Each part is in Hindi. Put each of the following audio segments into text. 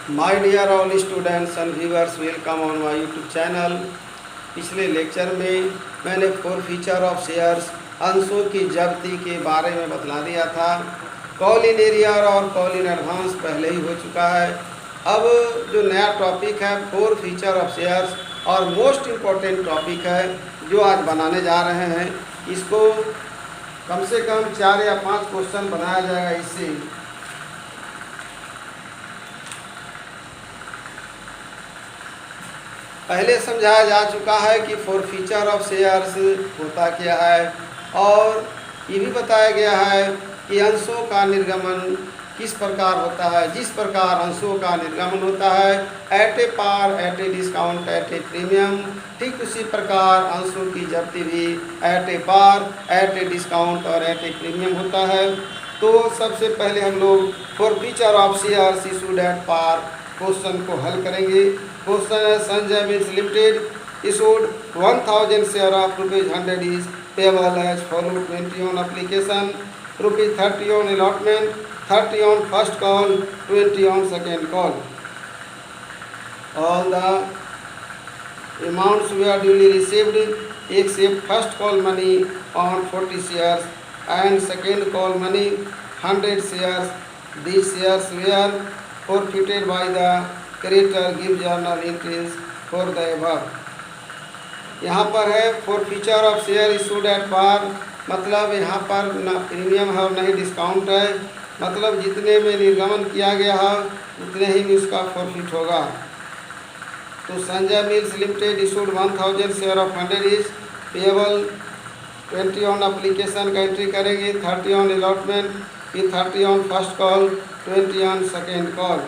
My dear all students and viewers, welcome on my YouTube channel. पिछले लेक्चर में मैंने फोर फीचर ऑफ शेयर्स अंशों की जब्ती के बारे में बतला दिया था। कॉल इन एरियर और कॉल इन एडवांस पहले ही हो चुका है। अब जो नया टॉपिक है फोर फीचर ऑफ शेयर्स और मोस्ट इम्पॉर्टेंट टॉपिक है जो आज बनाने जा रहे हैं। इसको कम से कम 4 या 5 क्वेश्चन बनाया जाएगा। इससे पहले समझाया जा चुका है कि फोर फीचर ऑफ शेयर्स होता क्या है, और ये भी बताया गया है कि अंशों का निर्गमन किस प्रकार होता है। जिस प्रकार अंशों का निर्गमन होता है at a par, at a discount, at a premium, ठीक उसी प्रकार अंशों की जब्ती भी at a par, at a discount और एट ए प्रीमियम होता है। तो सबसे पहले हम लोग forfeiture of shares issued at par question को हल करेंगे। क्वेश्चन है Sanjay Mills Limited issued 1000 share of ₹100 is payable as follow: 20 on application, ₹30 on allotment, 30 on first call, 20 on second call. All the amounts were duly received except first call money on 40 shares and second call money 100 shares. These shares were forfeited by the creditor. Give journal entries for the above. यहाँ पर है forfeiture of share issued at par, मतलब यहाँ पर ना प्रीमियम है और नहीं डिस्काउंट है, मतलब जितने में निर्गमन किया गया है उतने ही में उसका प्रॉफिट होगा। तो Sanjay Mills limited issued 1000 share of 100 is payable 20 on application का एंट्री करेंगे, 30 ऑन अलॉटमेंट, फिर 30 on first call, 20 on second call.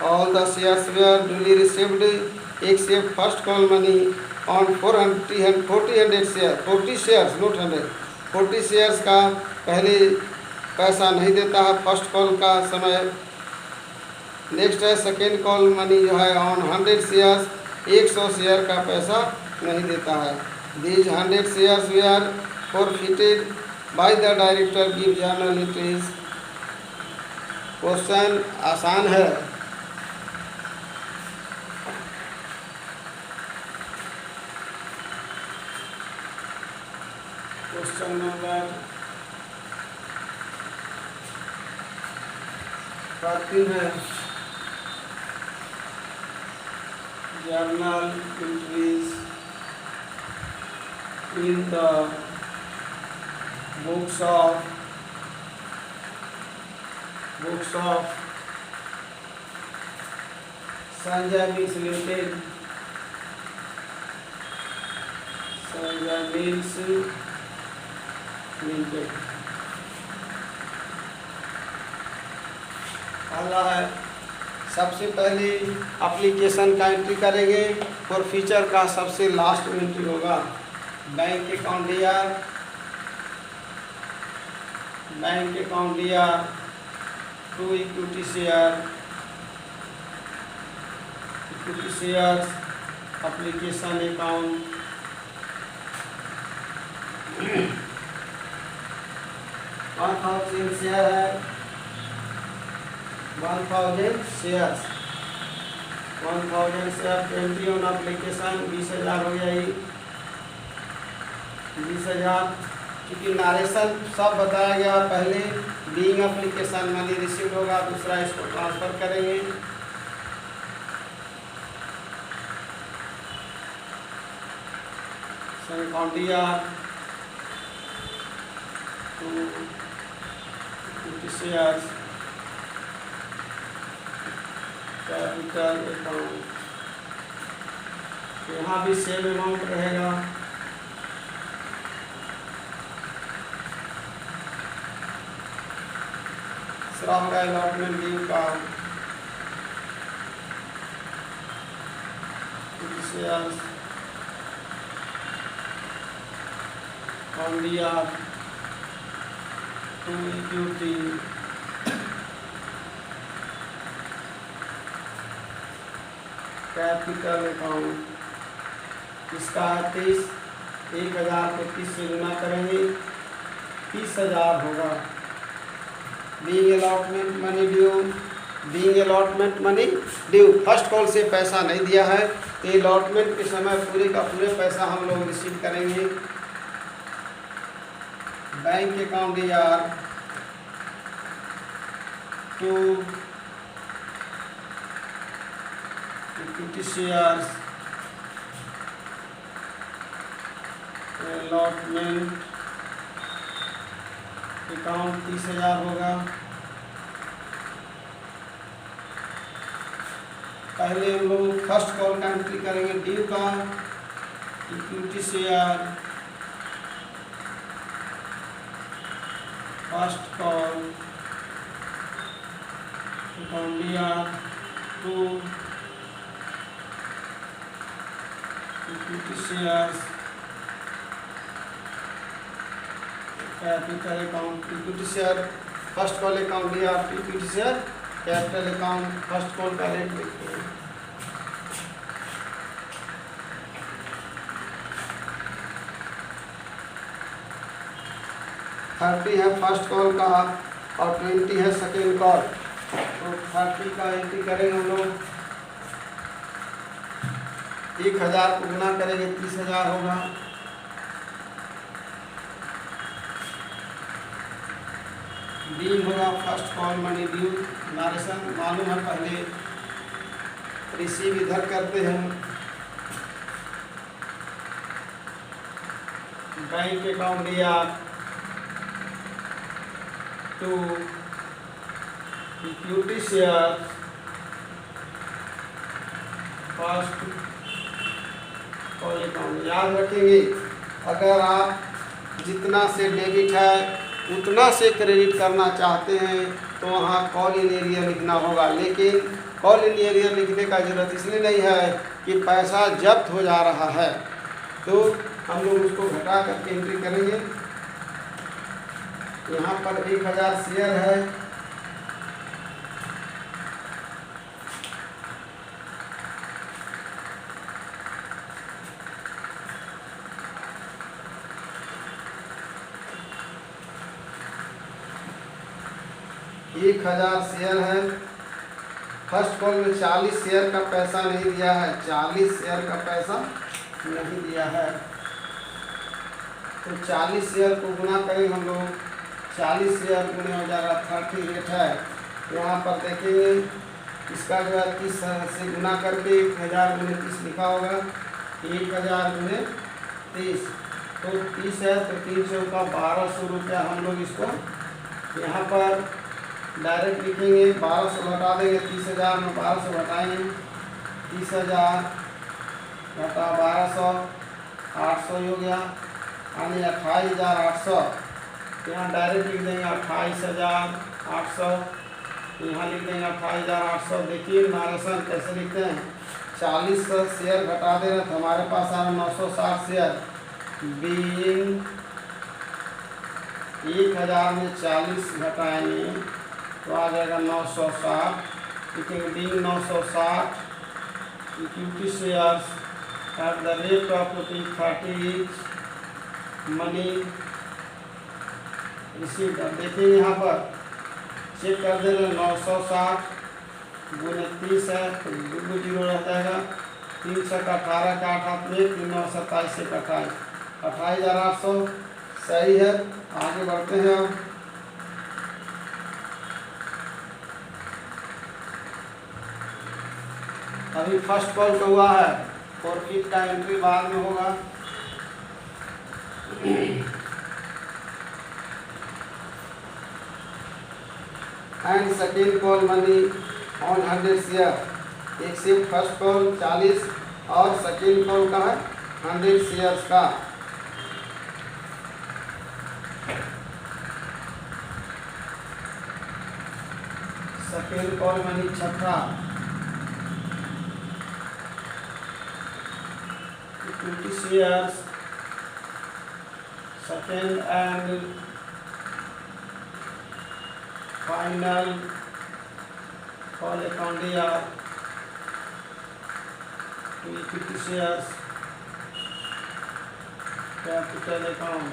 All the shares were duly received except first call money on 40 shares, 40 shares not 100, 40 shares का पहले पैसा नहीं देता है फर्स्ट कॉल का समय। नेक्स्ट है सेकेंड कॉल मनी जो है ऑन 100 शेयर्स, 100 शेयर का पैसा नहीं देता है। These 100 shares were forfeited by the director. Give journal entries. Question आसान है। क्वेश्चन नंबर 13 है journal entries in the books of Sanjay Mills limited, Sanjay Mills limited. पहला है सबसे पहले एप्लीकेशन का एंट्री करेंगे और फीचर का सबसे लास्ट में एंट्री होगा bank account year, bank account year to equity share, equity shares, application account, 1000 share है, 1000 शेयर्स, 1000 शेयर 20 ऑन एप्लीकेशन, 20,000 हो गया। ये 20,000 क्योंकि नारेशन सब बताया गया पहले। बीइंग एप्लीकेशन मनी रिसीव होगा, दूसरा इसको ट्रांसफर करेंगे। Account year shares, capital account, यहाँ भी सेम अमाउंट रहेगा। श्रम का अलॉटमेंट लीव का shares on year to equity, capital account. इसका 30, 1000 को 30 से गुना करेंगे, 30,000 होगा। Being allotment money due being allotment money due, first call से पैसा नहीं दिया है तो अलॉटमेंट के समय पूरे का पूरे पैसा हम लोग रिसीव करेंगे। Bank account AR to equity shares allotment account 30,000 होगा। पहले हम लोग फर्स्ट कॉल का एंट्री करेंगे ड्यू का, equity share first call account AR to equity shares capital account, equity share first call account AR to equity share capital account, first call का रेट लिखते हैं। $30 है फर्स्ट कॉल का और $20 है सेकेंड कॉल। तो 30 का एंट्री करेंगे हम लोग, 1000 को गुना करेंगे 30,000 होगा। डी होगा first call money due, narration मालूम है, पहले रिसीव इधर करते हैं। Bank account AR to equity share first call account. याद रखेंगे अगर आप जितना से डेबिट है उतना से क्रेडिट करना चाहते हैं तो वहाँ कॉल इन एरियर लिखना होगा, लेकिन कॉल इन एरियर लिखने का जरूरत इसलिए नहीं है कि पैसा जब्त हो जा रहा है, तो हम लोग उसको घटा करके एंट्री करेंगे। यहाँ पर 1000 शेयर है, फर्स्ट कॉल में 40 शेयर का पैसा नहीं दिया है, 40 शेयर का पैसा नहीं दिया है, तो 40 शेयर को गुना करेंगे हम लोग, 40 शेयर गुने हो जाएगा 30 रेट है। यहाँ पर देखेंगे इसका जो है 30 से गुना करके 1000 गुने 30 लिखा होगा, 1000 गुने 30 तो 30 है, तो 300 का 1200 रुपया हम लोग इसको यहाँ पर डायरेक्ट लिखेंगे। 1200 घटा देंगे, 30,000 में 1200 घटाएंगे, 30,000 घटा 1200 800 हो गया, यानी 28,800। यहाँ डायरेक्ट लिख देंगे 28,800, यहाँ लिख देंगे 28,800। देखिए नारेशन कैसे लिखते हैं, 40 शेयर घटा दे रहे तो हमारे पास आ रहा 960 शेयर। बीइंग 1000 में 40 घटाएंगे तो आ जाएगा 960, लिखेंगे being 960 equity shares at the rate of ₹30 money receive कर। देखिए यहाँ पर चेक कर दे रहे 960 गुने 30 है तो 2 जीरो रह जाएगा, 300 का 18 का 8 में 327 से 28,800 सही है। आगे बढ़ते हैं अब, अभी फर्स्ट कॉल का हुआ है, प्रॉफिट का एंट्री बाद में होगा। And second call money on 100 share, एक से फर्स्ट कॉल 40 और सेकेंड कॉल का है 100 शेयर्स का। सेकेंड कॉल मनी छठा, equity shares second and final call account AR to equity shares capital account.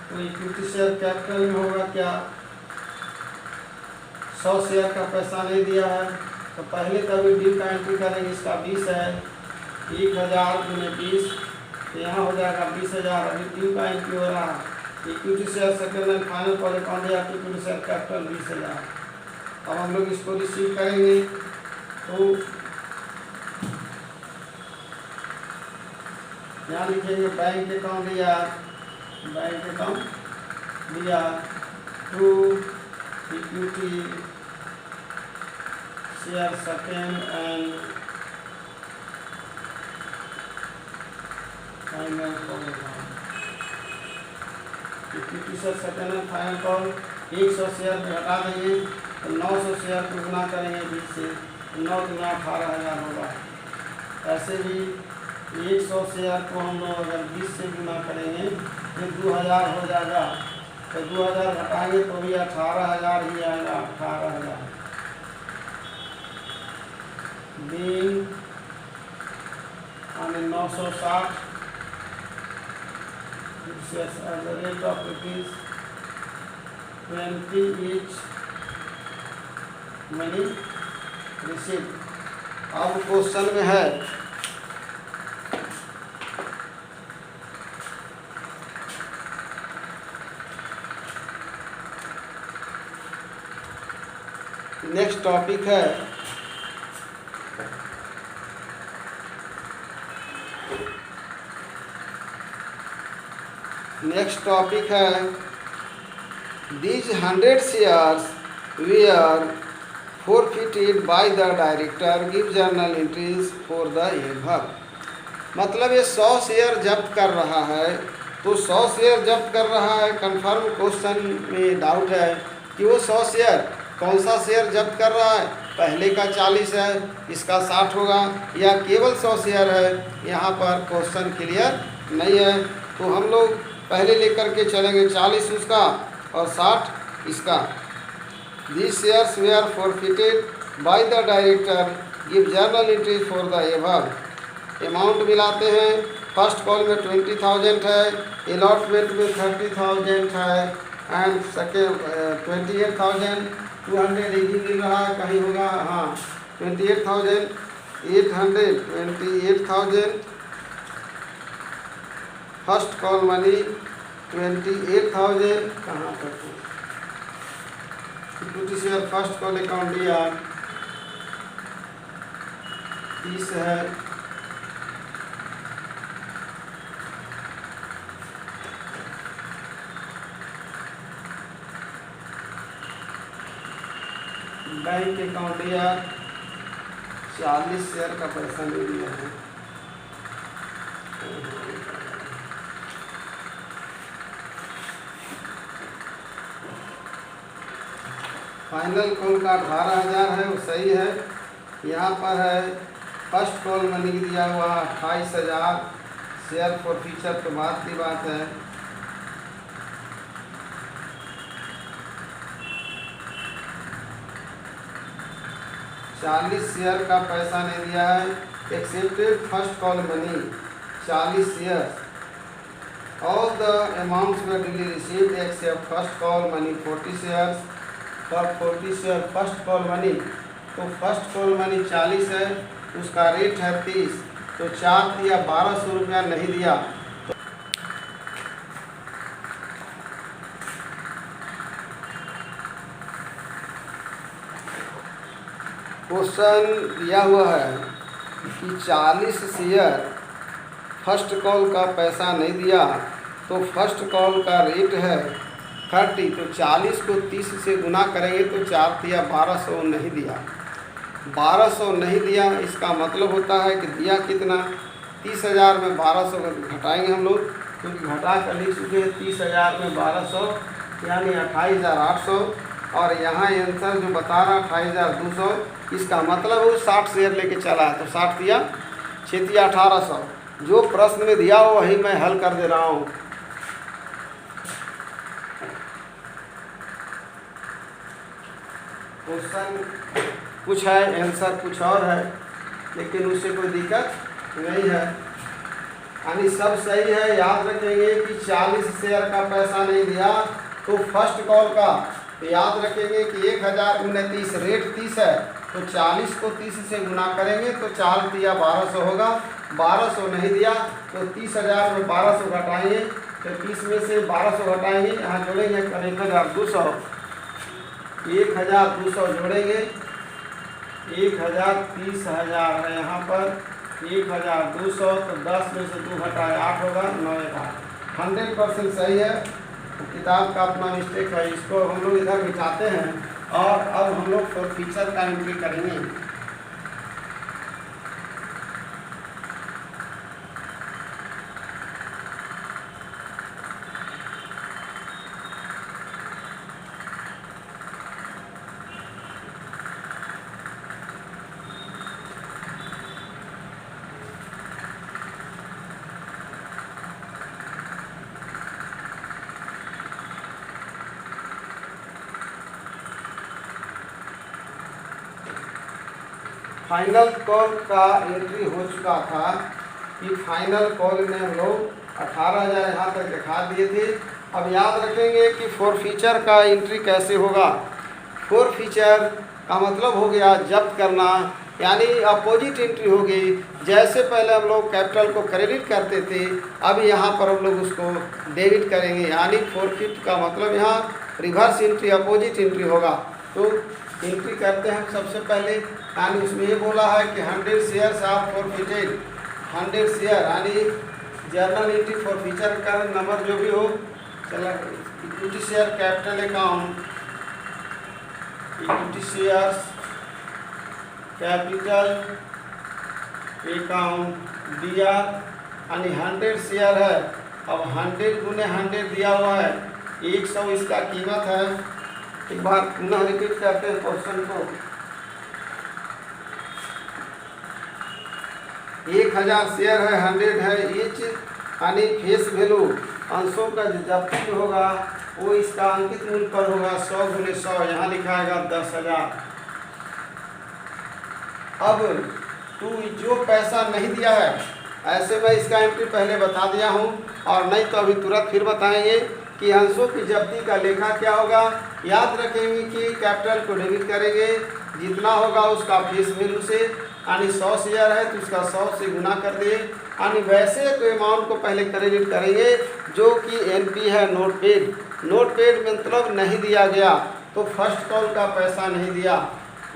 तो इक्विटी शेयर कैपिटल में होगा क्या, 100 शेयर का पैसा नहीं दिया है, तो पहले कभी ड्यू का एंट्री करेंगे। इसका 20 है, 1000 गुने 20, तो यहाँ हो जाएगा 20,000। अभी ड्यू का एंट्री हो रहा है। Equity share second and final call account या इक्विटी शेयर कैपिटल 20,000। अब हम लोग इसको रिसीव करेंगे, तो यहाँ लिखेंगे बैंक अकाउंट दिया, बैंक अकाउंट दिया to equity share second and final call account. Equity share second and final call 100 share पे हटा देंगे, तो 900 शेयर को गुना करेंगे 20 से, 9 गुना 18,000 होगा। ऐसे भी 100 शेयर को हम लोग अगर 20 से गुना करेंगे तो 2000 हो जाएगा, तो 2000 घटाएंगे तो भी 18,000 ही आएगा। 18,000 being 960 at the rate of ₹20 each money receive. अब क्वेश्चन में है नेक्स्ट टॉपिक है these 100 shares were forfeited by the director, give journal entries for the above। मतलब ये 100 शेयर जब्त कर रहा है, तो 100 शेयर जब्त कर रहा है। कंफर्म क्वेश्चन में डाउट है कि वो 100 शेयर कौन सा शेयर जब्त कर रहा है। पहले का 40 है, इसका 60 होगा, या केवल 100 शेयर है। यहाँ पर क्वेश्चन क्लियर नहीं है, तो हम लोग पहले लेकर के चलेंगे 40 उसका और 60 इसका। These shares were forfeited by the director, give journal entry for the above। Amount मिलाते हैं, फर्स्ट कॉल में 20,000 है, अलॉटमेंट में 30,000 है, एंड सेकेंड 28,200 ही मिल रहा है, कहीं होगा हाँ 28,800 फर्स्ट कॉल मनी 28,000 कहाँ पर equity share first call account दिया 30 है, बैंक अकाउंट दिया 40 शेयर का पैसा ले लिया है। फाइनल कॉल का 18,000 है, वो सही है। यहाँ पर है फर्स्ट कॉल मनी दिया हुआ 28,000, शेयर फॉर फ्यूचर तो बात की बात है। चालीस शेयर का पैसा नहीं दिया है, accepted first call money 40 share. All the amounts were duly received accept first call money 40 shares. तो 40 शेयर फर्स्ट कॉल मनी, तो फर्स्ट कॉल मनी 40 है, उसका रेट है 30, तो 4 दिया 1200 रुपया नहीं दिया। क्वेश्चन दिया हुआ है कि 40 शेयर फर्स्ट कॉल का पैसा नहीं दिया, तो फर्स्ट कॉल का रेट है 30, तो 40 को 30 से गुना करेंगे तो 4 दिया 1200 नहीं दिया। 1200 नहीं दिया, इसका मतलब होता है कि दिया कितना 30,000 में 1200 घटाएंगे हम लोग, क्योंकि घटा कर लिख चुके हैं 30,000 में 1200 यानी 28,800, और यहाँ आंसर जो बता रहा 28,200, इसका मतलब वो 60 शेयर लेके चला है, तो 60 दिया 6 दिया 1800। जो प्रश्न में दिया हो वही मैं हल कर दे रहा हूँ। क्वेश्चन कुछ है, आंसर कुछ और है, लेकिन उससे कोई दिक्कत नहीं है, यानी सब सही है। याद रखेंगे कि 40 शेयर का पैसा नहीं दिया, तो फर्स्ट कॉल का तो याद रखेंगे कि 1000 गुने 30, रेट 30 है तो 40 को 30 से गुना करेंगे तो 4 दिया 1200 होगा। 1200 नहीं दिया तो 30,000 में 1200 घटाएंगे तो 30 में से 1200 घटाएंगे, यहाँ जोड़ेंगे 1200, 1200 जोड़ेंगे 1000, 30,000 है यहाँ पर 1200, तो 10 में से 2 घटाए 8 होगा, 9 8। 100% सही है। किताब का अपना मिस्टेक है, इसको हम लोग इधर बिठाते हैं और अब हम लोग फॉरफीचर का एंट्री करेंगे। फाइनल कॉल का एंट्री हो चुका था कि फाइनल कॉल में हम लोग 18,000 यहाँ तक दिखा दिए थे। अब याद रखेंगे कि फॉरफीचर का एंट्री कैसे होगा। फॉरफीचर का मतलब हो गया जब्त करना, यानी अपोजिट एंट्री होगी। जैसे पहले हम लोग कैपिटल को क्रेडिट करते थे, अब यहाँ पर हम लोग उसको डेबिट करेंगे, यानी फॉरफिट का मतलब यहाँ रिवर्स एंट्री, अपोजिट एंट्री होगा। तो एंट्री करते हैं सबसे पहले, यानी उसमें ये बोला है कि 100 शेयर्स आप फॉरफिटेड, 100 शेयर यानी जर्नल एंट्री फॉरफीचर का नंबर जो भी हो, चला equity share capital account, equity shares capital account दिया, यानी 100 शेयर है। अब 100 गुने 100 दिया हुआ है, 100 इसका कीमत है। एक बार पुनः रिपीट करते हैं क्वेश्चन को। 1000 शेयर है, 100 है ईच, यानी फेस वैल्यू अंशों का जो जब्ती होगा वो इसका अंकित मूल्य पर होगा 100 गुने 100, यहाँ लिखाएगा 10,000। अब जो पैसा नहीं दिया है, ऐसे मैं इसका एंट्री पहले बता दिया हूँ और नहीं तो अभी तुरंत फिर बताएंगे कि अंशों की जब्ती का लेखा क्या होगा। याद रखेंगे कि कैपिटल को डेबिट करेंगे, जितना होगा उसका फेस वैल्यू से, यानी 100 शेयर है तो उसका 100 से गुना कर दिए, यानी वैसे तो अमाउंट को पहले क्रेडिट करेंगे जो कि एनपी है, नोट पेड। नोट पेड मतलब नहीं दिया गया, तो फर्स्ट कॉल का पैसा नहीं दिया।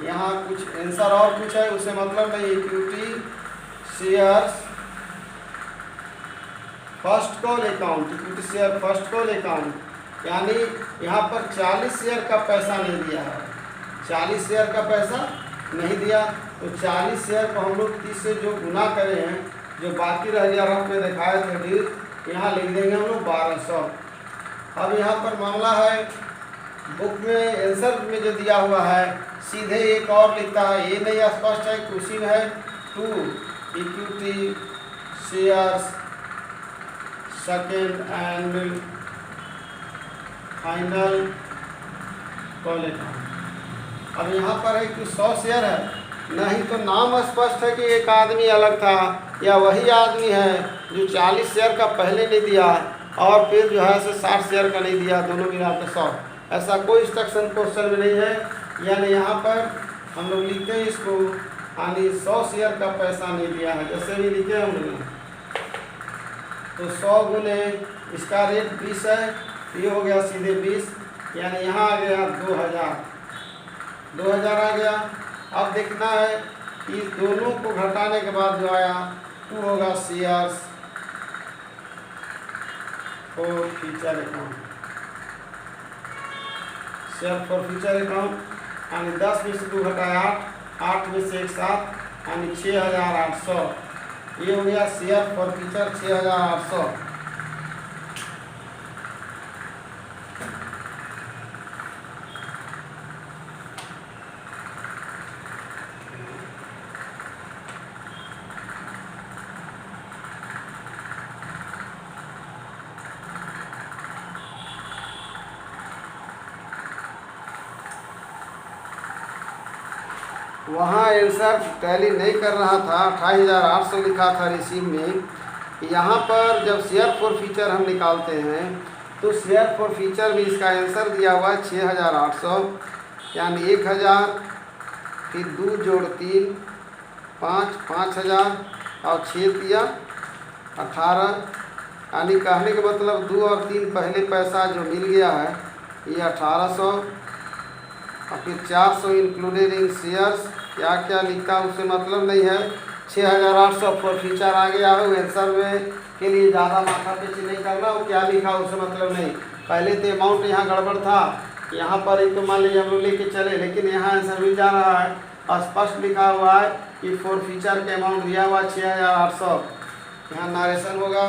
यहाँ कुछ आंसर और कुछ है, उसे मतलब नहीं। Equity shares first call account, equity share first call account, यानी यहाँ पर 40 शेयर का पैसा नहीं दिया है, 40 शेयर का पैसा नहीं दिया। तो 40 शेयर को हम लोग 30 से जो गुना करे हैं, जो बाकी रह गया रफ में दिखाए थे डील, यहाँ लिख देंगे हम लोग 1200। अब यहाँ पर मामला है, बुक में आंसर में जो दिया हुआ है सीधे एक और लिखता है, ये नहीं स्पष्ट है, उसी में है 2 equity shares second and final call account. अब यहाँ पर है कि 100 शेयर है, नहीं तो नाम स्पष्ट है कि एक आदमी अलग था या वही आदमी है जो 40 शेयर का पहले नहीं दिया और फिर जो है 60 शेयर का नहीं दिया, दोनों मिला के 100। ऐसा कोई इंस्ट्रक्शन क्वेश्चन में नहीं है, यानी यहाँ पर हम लोग लिखते हैं इसको, यानी 100 शेयर का पैसा नहीं दिया है, जैसे भी लिखे हम लोग। तो 100 गुने इसका रेट 20 है, ये हो गया सीधे 20, यानी यहाँ आ गया 2000 आ गया। अब देखना है कि दोनों को घटाने के बाद जो आया 2 होगा shares for future account, share for future account, यानी 10 में से 2 घटाया 8, 8 में से 1 7, यानी 6800। ये हो गया शेयर फॉर फ्यूचर 6800। वहाँ आंसर टैली नहीं कर रहा था, 28,800 लिखा था रिसीव में। यहाँ पर जब शेयर फॉर फ्यूचर हम निकालते हैं तो शेयर फॉर फ्यूचर में इसका आंसर दिया हुआ है 6800, यानी 1000, फिर 2 जोड़ 3 5, 5000 और 6 दिया 18, यानी कहने का मतलब 2 और 3 पहले पैसा जो मिल गया है ये 1800, और फिर 400 इंक्लूडेड इन शेयर्स, क्या क्या लिखा उससे मतलब नहीं है। 6800 फॉर फ्यूचर आ गया है, आंसर में के लिए ज़्यादा माथा पीछी नहीं करना, वो क्या लिखा उससे मतलब नहीं। पहले तो अमाउंट यहाँ गड़बड़ था, यहाँ पर एक तो मान लीजिए हम लोग लेके चले, लेकिन यहाँ आंसर मिल जा रहा है, स्पष्ट लिखा हुआ है कि फॉर फ्यूचर के अमाउंट दिया हुआ 6800। यहाँ नारेशन होगा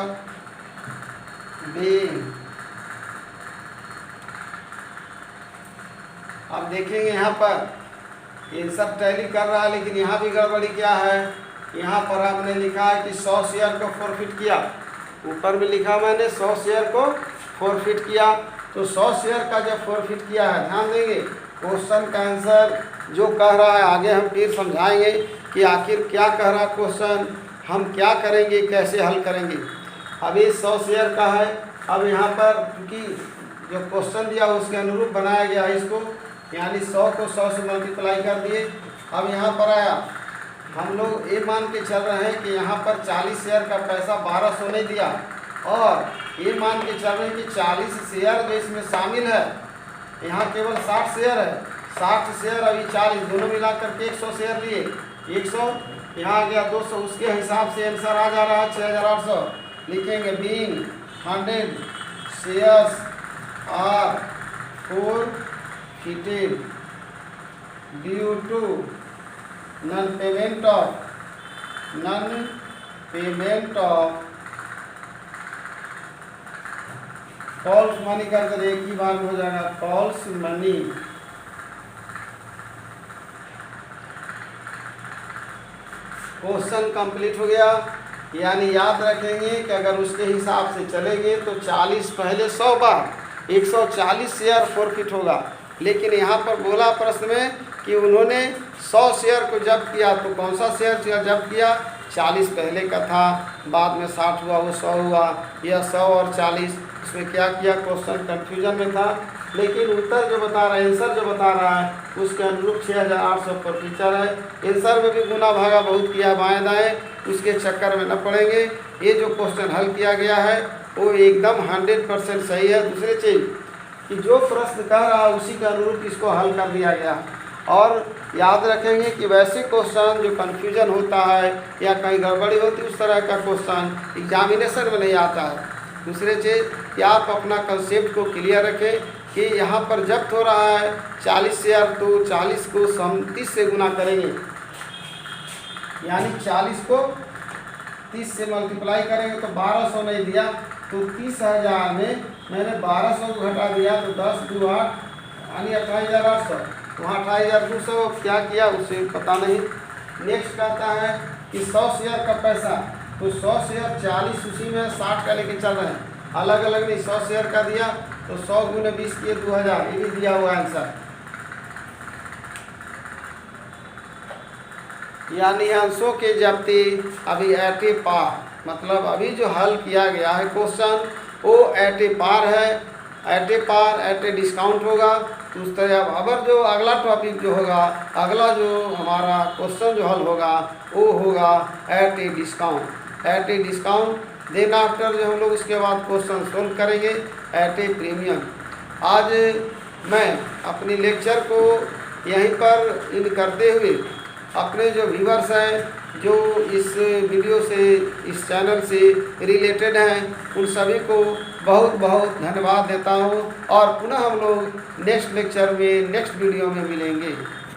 बी। अब देखेंगे यहाँ पर ये सब टैली कर रहा है, लेकिन यहाँ भी गड़बड़ी क्या है। यहाँ पर हमने लिखा है कि 100 शेयर को फॉरफिट किया, ऊपर में लिखा मैंने 100 शेयर को फॉरफिट किया। तो 100 शेयर का जब फॉरफिट किया है, ध्यान देंगे क्वेश्चन का आंसर जो कह रहा है आगे हम फिर समझाएंगे कि आखिर क्या कह रहा है क्वेश्चन, हम क्या करेंगे, कैसे हल करेंगे। अभी 100 शेयर का है, अब यहाँ पर क्योंकि जो क्वेश्चन दिया उसके अनुरूप बनाया गया है इसको, यानी 100 को 100 से मल्टीप्लाई कर दिए। अब यहाँ पर आया, हम लोग ये मान के चल रहे हैं कि यहाँ पर 40 शेयर का पैसा 1200 नहीं दिया, और ये मान के चल रहे हैं कि 40 शेयर जो इसमें शामिल है, यहाँ केवल 60 शेयर है, 60 शेयर अभी 40 दोनों मिला करके 100 शेयर लिए, 100 यहाँ आ गया 200, उसके हिसाब से आंसर आ जा रहा है 6800। लिखेंगे being 100 shares are forfeited due to non payment of calls money कर एक ही बार में हो जाएगा, फॉल्स मनी। क्वेश्चन कंप्लीट हो गया। यानी याद रखेंगे कि अगर उसके हिसाब से चलेंगे तो 40 पहले 100 बार 140 शेयर फॉरफिट होगा, लेकिन यहाँ पर बोला प्रश्न में कि उन्होंने 100 शेयर को जब्त किया, तो कौन सा शेयर जब्त किया, 40 पहले का था, बाद में 60 हुआ, वो 100 हुआ, यह 100 और 40, इसमें क्या किया, क्वेश्चन कन्फ्यूजन में था, लेकिन उत्तर जो बता रहा है, आंसर जो बता रहा है उसके अनुरूप 6800 पर फीचर है। आंसर में भी गुना भागा बहुत किया बाएं दाएं, उसके चक्कर में न पड़ेंगे। ये जो क्वेश्चन हल किया गया है वो एकदम 100% सही है। दूसरी चीज़ कि जो प्रश्न कह रहा है उसी के अनुरूप इसको हल कर दिया गया। और याद रखेंगे कि वैसे क्वेश्चन जो कन्फ्यूजन होता है या कहीं गड़बड़ी होती है, उस तरह का क्वेश्चन एग्जामिनेशन में नहीं आता है। दूसरी चीज़ कि आप अपना कंसेप्ट को क्लियर रखें कि यहाँ पर जब्त हो रहा है 40 शेयर, तो 40 को 30 से गुना करेंगे, यानी 40 को 30 से मल्टीप्लाई करेंगे तो 1200 नहीं दिया, तो 30,000 में मैंने 1200 को घटा दिया, तो 10 2 8 यानी 28,800, वहाँ 28,200 क्या किया उसे पता नहीं। नेक्स्ट आता है कि 100 शेयर का पैसा, तो 100 शेयर 40 उसी में 60 का लेके चल रहे हैं, अलग अलग नहीं, 100 शेयर का दिया तो 100 गुने 20 किए 2000, ये भी दिया हुआ आंसर। यानी अंशों के जब्ती अभी एट ए पार, मतलब अभी जो हल किया गया है क्वेश्चन वो एट ए पार है, at a par at a discount होगा। तो उस तरह अब जो अगला टॉपिक जो होगा, अगला जो हमारा क्वेश्चन जो हल होगा वो होगा at a discount, at a discount. Then after जो हम लोग उसके बाद क्वेश्चन सोल्व करेंगे एट ए प्रीमियम। आज मैं अपने लेक्चर को यहीं पर इन करते हुए अपने जो व्यूअर्स हैं जो इस वीडियो से, इस चैनल से रिलेटेड हैं, उन सभी को बहुत बहुत धन्यवाद देता हूं, और पुनः हम लोग नेक्स्ट लेक्चर में, नेक्स्ट वीडियो में मिलेंगे।